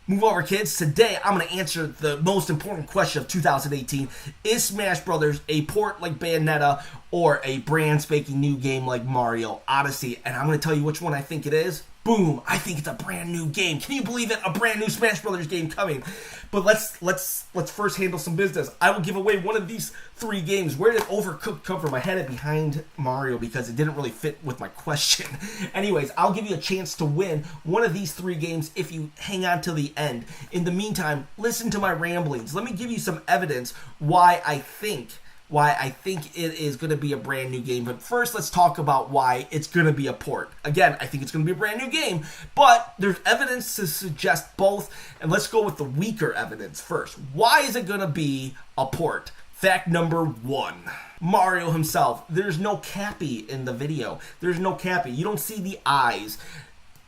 Move over, kids. Today, I'm going to answer the most important question of 2018. Is Smash Brothers a port like Bayonetta or a brand spanking new game like Mario Odyssey? And I'm going to tell you which one I think it is. Boom, I think it's a brand new game. Can you believe it? A brand new Smash Brothers game coming. But let's first handle some business. I will give away one of these three games. Where did Overcooked come from? I had it behind Mario because it didn't really fit with my question. Anyways, I'll give you a chance to win one of these three games if you hang on till the end. In the meantime, listen to my ramblings. Let me give you some evidence why I think it is going to be a brand new game. But first, let's talk about why it's going to be a port. Again, I think it's going to be a brand new game, but there's evidence to suggest both, and let's go with the weaker evidence first. Why is it going to be a port? Fact number one. Mario himself. There's no Cappy in the video. There's no Cappy. You don't see the eyes.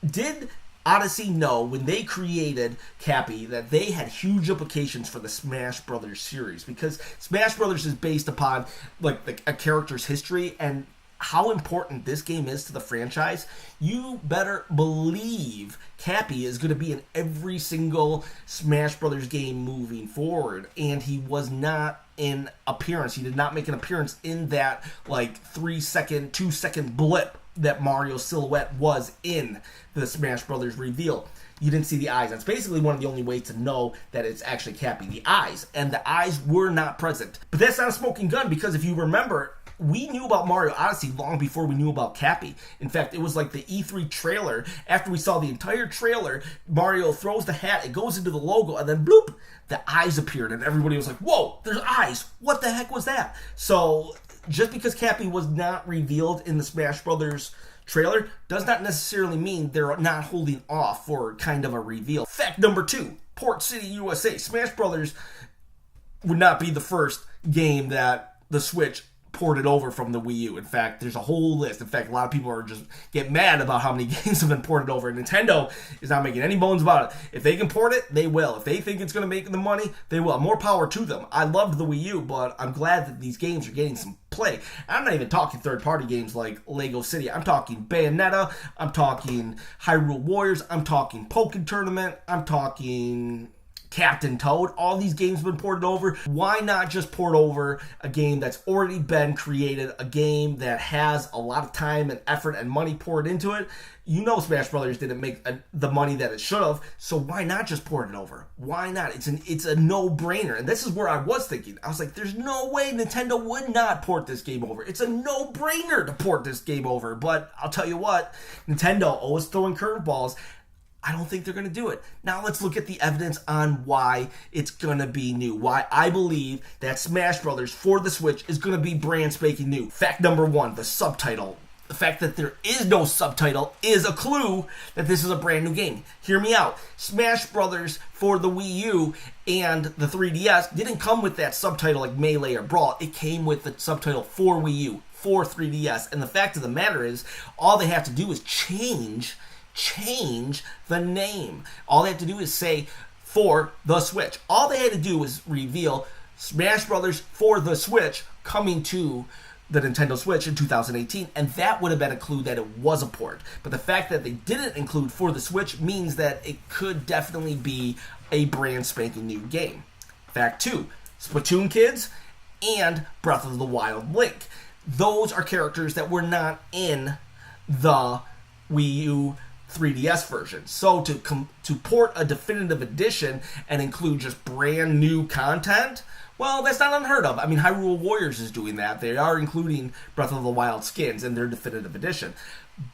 Did Odyssey know when they created Cappy that they had huge implications for the Smash Brothers series, because Smash Brothers is based upon like a character's history and how important this game is to the franchise. You better believe Cappy is going to be in every single Smash Brothers game moving forward, and he was not in appearance. He did not make an appearance in that like 3-second, 2-second blip that Mario's silhouette was in the Smash Brothers reveal. You didn't see the eyes. That's basically one of the only ways to know that it's actually Cappy, the eyes. And the eyes were not present. But that's not a smoking gun, because if you remember, we knew about Mario Odyssey long before we knew about Cappy. In fact, it was like the E3 trailer. After we saw the entire trailer, Mario throws the hat, it goes into the logo, and then bloop, the eyes appeared, and everybody was like, whoa, there's eyes. What the heck was that? So just because Cappy was not revealed in the Smash Brothers trailer does not necessarily mean they're not holding off for kind of a reveal. Fact number two, Port City, USA. Smash Brothers would not be the first game that the Switch ported over from the Wii U. In fact, there's a whole list. In fact, a lot of people are just get mad about how many games have been ported over. Nintendo is not making any bones about it. If they can port it, they will. If they think it's going to make the money, they will. More power to them. I loved the Wii U, but I'm glad that these games are getting some play. I'm not even talking third-party games like Lego City. I'm talking Bayonetta. I'm talking Hyrule Warriors. I'm talking Pokken Tournament. I'm talking Captain Toad. All these games have been ported over. Why not just port over a game that's already been created, a game that has a lot of time and effort and money poured into it? You know Smash Brothers didn't make the money that it should have, so why not just port it over? Why not? It's a no-brainer. And this is where I was thinking. I was like, there's no way Nintendo would not port this game over. It's a no-brainer to port this game over. But I'll tell you what, Nintendo always throwing curveballs. I don't think they're going to do it. Now let's look at the evidence on why it's going to be new. Why I believe that Smash Brothers for the Switch is going to be brand spanking new. Fact number one, the subtitle. The fact that there is no subtitle is a clue that this is a brand new game. Hear me out. Smash Brothers for the Wii U and the 3DS didn't come with that subtitle like Melee or Brawl. It came with the subtitle for Wii U, for 3DS. And the fact of the matter is, all they have to do is change the name. All they have to do is say for the Switch. All they had to do was reveal Smash Brothers for the Switch coming to the Nintendo Switch in 2018, and that would have been a clue that it was a port. But the fact that they didn't include for the Switch means that it could definitely be a brand spanking new game. Fact two, Splatoon Kids and Breath of the Wild Link. Those are characters that were not in the Wii U 3DS version. So to port a definitive edition and include just brand new content, well, that's not unheard of. I mean, Hyrule Warriors is doing that. They are including Breath of the Wild skins in their definitive edition.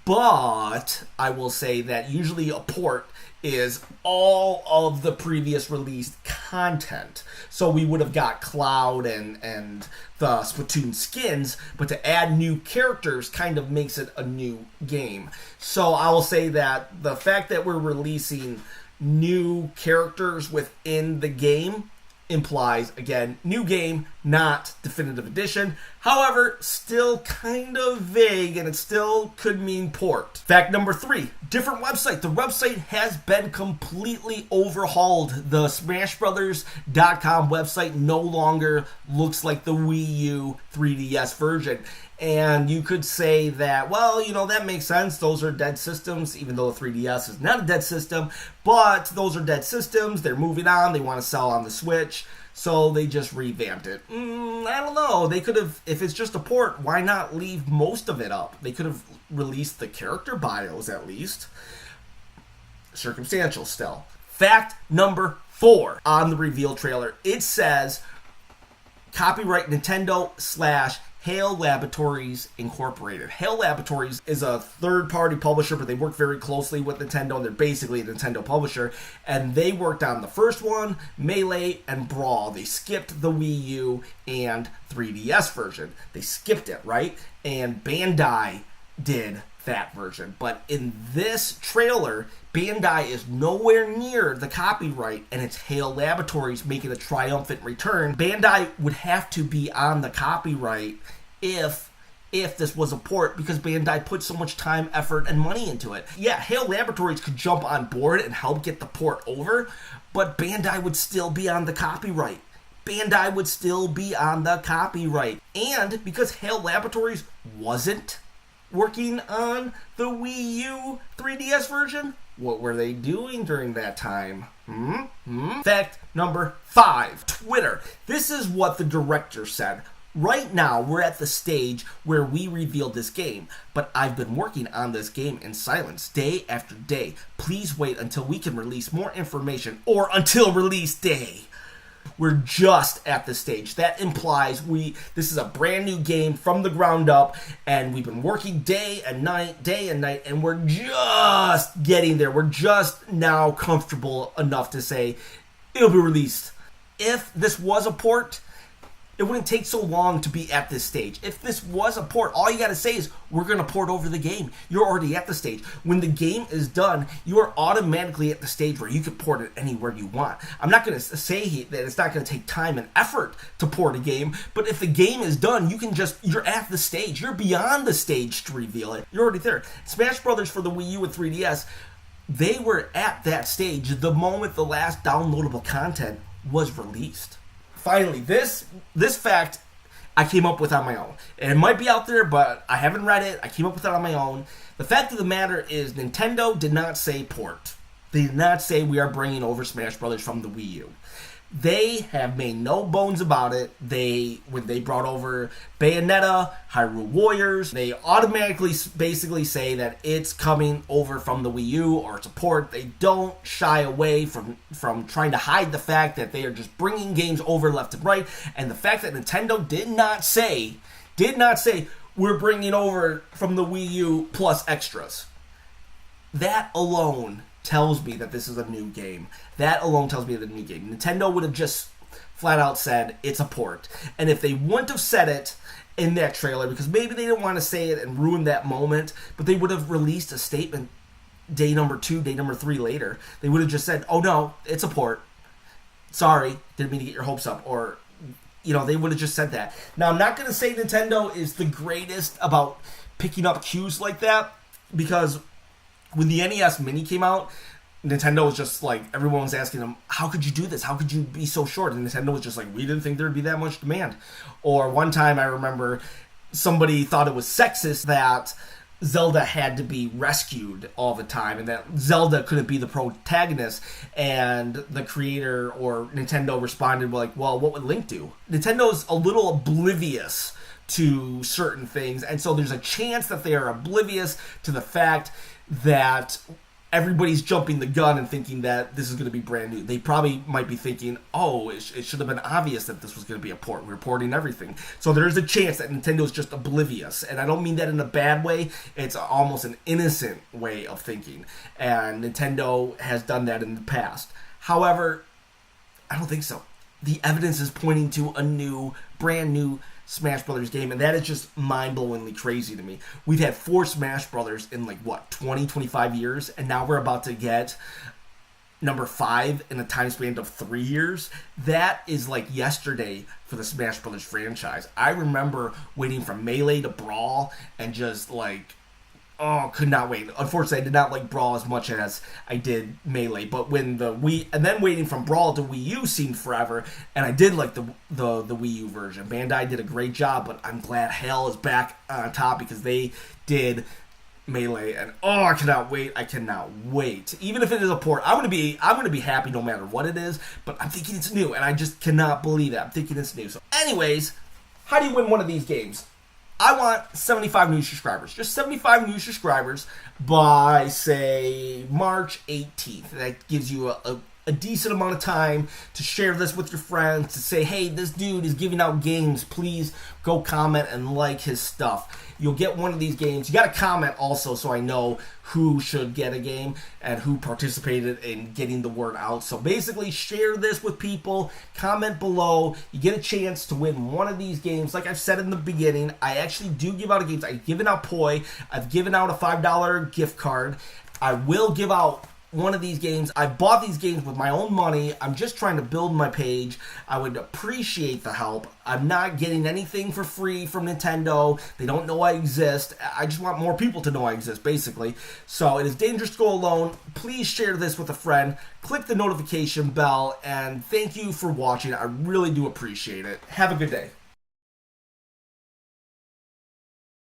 But I will say that usually a port is all of the previous released content. So we would have got Cloud and the Splatoon skins, but to add new characters kind of makes it a new game. So I will say that the fact that we're releasing new characters within the game implies, again, new game, not definitive edition. However, still kind of vague, and it still could mean port. Fact number three, different website. The website has been completely overhauled. The SmashBrothers.com website no longer looks like the Wii U 3DS version. And you could say that, well, that makes sense. Those are dead systems, even though the 3DS is not a dead system. But those are dead systems. They're moving on. They want to sell on the Switch. So they just revamped it. I don't know. They could have, if it's just a port, why not leave most of it up? They could have released the character bios at least. Circumstantial still. Fact number 4 on the reveal trailer. It says copyright Nintendo / Hale Laboratories Incorporated. Hale Laboratories is a third-party publisher, but they work very closely with Nintendo. They're basically a Nintendo publisher, and they worked on the first one, Melee and Brawl. They skipped the Wii U and 3DS version. They skipped it, right? And Bandai did that version. But in this trailer, Bandai is nowhere near the copyright, and it's Hale Laboratories making a triumphant return. Bandai would have to be on the copyright if this was a port, because Bandai put so much time, effort, and money into it. Yeah, Hale Laboratories could jump on board and help get the port over, but Bandai would still be on the copyright. Bandai would still be on the copyright. And because Hale Laboratories wasn't working on the Wii U 3DS version, what were they doing during that time? Fact number 5, Twitter. This is what the director said. Right now, we're at the stage where we revealed this game, but I've been working on this game in silence day after day. Please wait until we can release more information, or until release day. We're just at the stage. That implies this is a brand new game from the ground up, and we've been working day and night, and we're just getting there. We're just now comfortable enough to say it'll be released. If this was a port, it wouldn't take so long to be at this stage. If this was a port, all you gotta say is, we're gonna port over the game. You're already at the stage. When the game is done, you are automatically at the stage where you can port it anywhere you want. I'm not gonna say that it's not gonna take time and effort to port a game, but if the game is done, you're at the stage. You're beyond the stage to reveal it. You're already there. Smash Brothers for the Wii U and 3DS, they were at that stage the moment the last downloadable content was released. Finally, this fact I came up with on my own. And it might be out there, but I haven't read it. I came up with it on my own. The fact of the matter is, Nintendo did not say port. They did not say we are bringing over Smash Brothers from the Wii U. They have made no bones about it. When they brought over Bayonetta, Hyrule Warriors, they automatically basically say that it's coming over from the Wii U or it's a port. They don't shy away from trying to hide the fact that they are just bringing games over left and right. And the fact that Nintendo did not say we're bringing over from the Wii U plus extras. That alone tells me that this is a new game. That alone tells me that it's a new game. Nintendo would have just flat out said it's a port. And if they wouldn't have said it in that trailer, because maybe they didn't want to say it and ruin that moment, but they would have released a statement day number 2, day number 3 later. They would have just said, oh no, it's a port. Sorry, didn't mean to get your hopes up. Or, they would have just said that. Now, I'm not going to say Nintendo is the greatest about picking up cues like that, because when the NES Mini came out, Nintendo was just like, everyone was asking them, how could you do this? How could you be so short? And Nintendo was just like, we didn't think there'd be that much demand. Or one time I remember somebody thought it was sexist that Zelda had to be rescued all the time and that Zelda couldn't be the protagonist. And the creator or Nintendo responded like, well, what would Link do? Nintendo's a little oblivious to certain things. And so there's a chance that they are oblivious to the fact that everybody's jumping the gun and thinking that this is going to be brand new. They probably might be thinking, oh, it should have been obvious that this was going to be a port. We're porting everything. So there's a chance that Nintendo's just oblivious. And I don't mean that in a bad way. It's almost an innocent way of thinking. And Nintendo has done that in the past. However, I don't think so. The evidence is pointing to a brand new Smash Brothers game, and that is just mind-blowingly crazy to me. We've had 4 Smash Brothers in 20, 25 years, and now we're about to get number 5 in a time span of 3 years. That is like yesterday for the Smash Brothers franchise. I remember waiting from Melee to Brawl and just Oh, could not wait. Unfortunately, I did not like Brawl as much as I did Melee. But when the Wii, and then waiting from Brawl to Wii U seemed forever, and I did like the Wii U version. Bandai did a great job, but I'm glad Hell is back on top because they did Melee, and oh, I cannot wait. I cannot wait. Even if it is a port, I'm gonna be happy no matter what it is. But I'm thinking it's new, and I just cannot believe it. I'm thinking it's new. So, anyways, how do you win one of these games? I want 75 new subscribers. Just 75 new subscribers by, say, March 18th. That gives you a decent amount of time to share this with your friends, to say, hey, this dude is giving out games. Please go comment and like his stuff. You'll get one of these games. You got to comment also so I know who should get a game and who participated in getting the word out. So basically, share this with people. Comment below. You get a chance to win one of these games. Like I've said in the beginning, I actually do give out games. I've given out Poi. I've given out a $5 gift card. I will give out one of these games. I bought these games with my own money. I'm just trying to build my page. I would appreciate the help. I'm not getting anything for free from Nintendo. They don't know I exist. I just want more people to know I exist, basically. So it is dangerous to go alone. Please share this with a friend. Click the notification bell, and thank you for watching. I really do appreciate it. Have a good day.